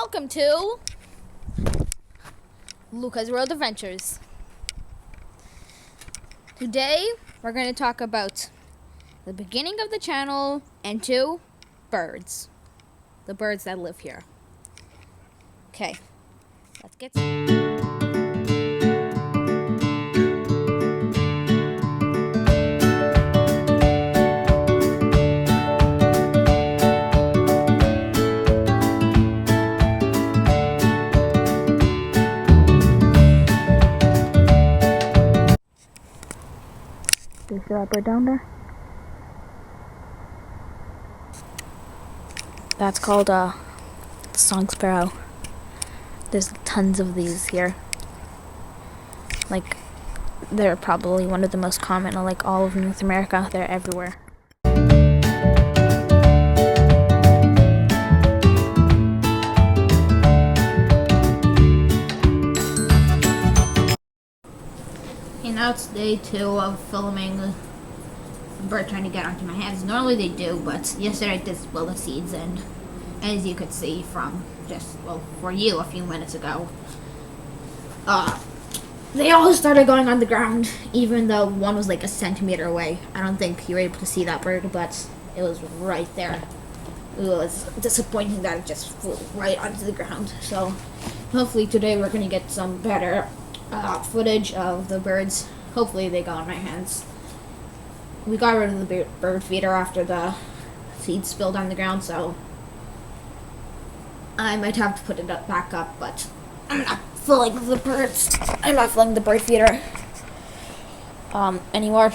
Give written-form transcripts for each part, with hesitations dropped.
welcome to Luca's World Adventures. Today, we're going to talk about the beginning of the channel and two birds. The birds that live here. Okay, let's get started. Do you see that bird down there? That's called a song sparrow. There's tons of these here. Like, they're probably one of the most common, like all of North America. They're everywhere. And now it's day 2 of filming a bird trying to get onto my hands. Normally they do, but yesterday I did spill the seeds, and as you could see from for you a few minutes ago, they all started going on the ground, even though one was like a centimeter away. I don't think you were able to see that bird, but it was right there. It was disappointing that it just flew right onto the ground. So hopefully today we're going to get some better footage of the birds. Hopefully they got on my hands. We got rid of the bird feeder after the seeds spilled on the ground, so I might have to put it back up, but I'm not filling the birds. I'm not filling the bird feeder anymore.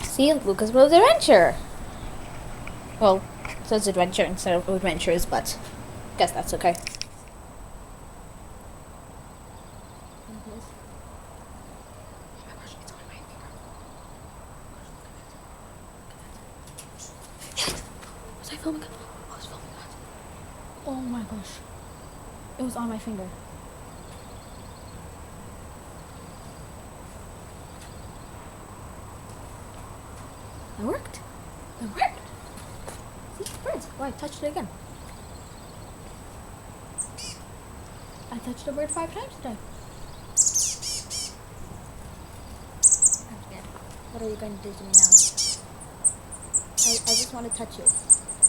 See, Luca's World Adventure. Well, it says adventure instead of adventures, but I guess that's okay. Was I filming it? I was filming that. Oh my gosh. It was on my finger. It worked. It worked. See, birds. Oh, I touched it again. I touched the bird 5 times today. I'm scared. What are you going to do to me now? I just want to touch you.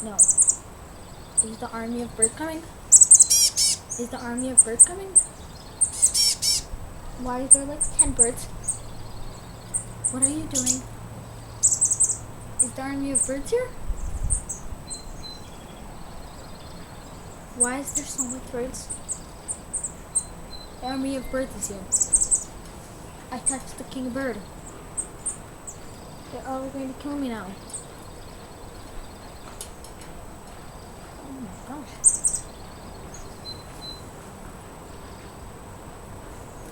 No. Is the army of birds coming? Is the army of birds coming? Why is there like 10 birds? What are you doing? Is the army of birds here? Why is there so much birds? The army of birds is here. I touched the king bird. They're all going to kill me now. Oh my gosh.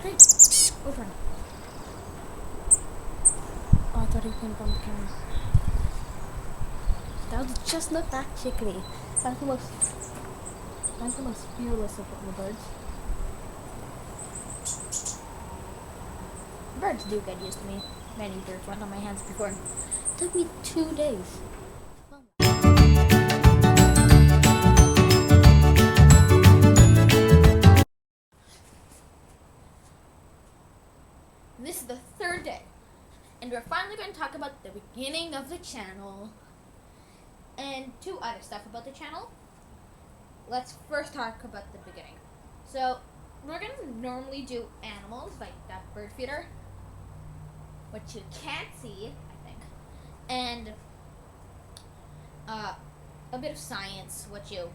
Great. Over. Oh, I thought he was going to bump the camera. That was just look that chickadee. That's the most fearless of the birds. Birds do get used to me. Many birds went on my hands before. It took me 2 days. This is the 3rd day, and we're finally going to talk about the beginning of the channel and 2 other stuff about the channel. Let's first talk about the beginning. So, we're going to normally do animals, like that bird feeder, which you can't see, I think, and a bit of science, which you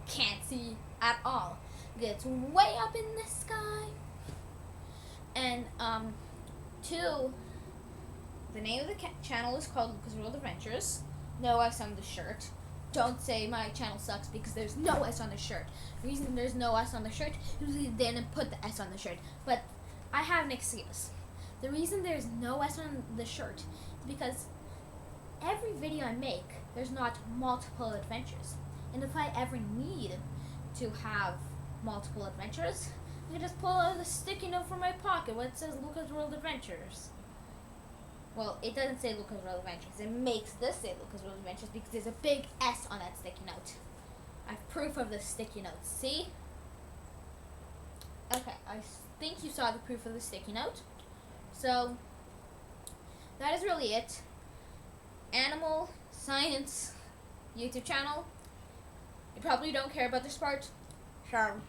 can't see at all. It's way up in the sky. And 2, the name of the channel is called Luca's World Adventures. No S on the shirt. Don't say my channel sucks because there's no S on the shirt. The reason there's no S on the shirt is they didn't put the S on the shirt. But I have an excuse. The reason there's no S on the shirt is because every video I make, there's not multiple adventures. And if I ever need to have multiple adventures, I can just pull out a sticky note from my pocket where it says Luca's World Adventures. Well, it doesn't say Luca's World Adventures. It makes this say Luca's World Adventures because there's a big S on that sticky note. I have proof of the sticky notes. See? Okay, I think you saw the proof of the sticky note. So, that is really it. Animal Science YouTube channel. You probably don't care about this part. So,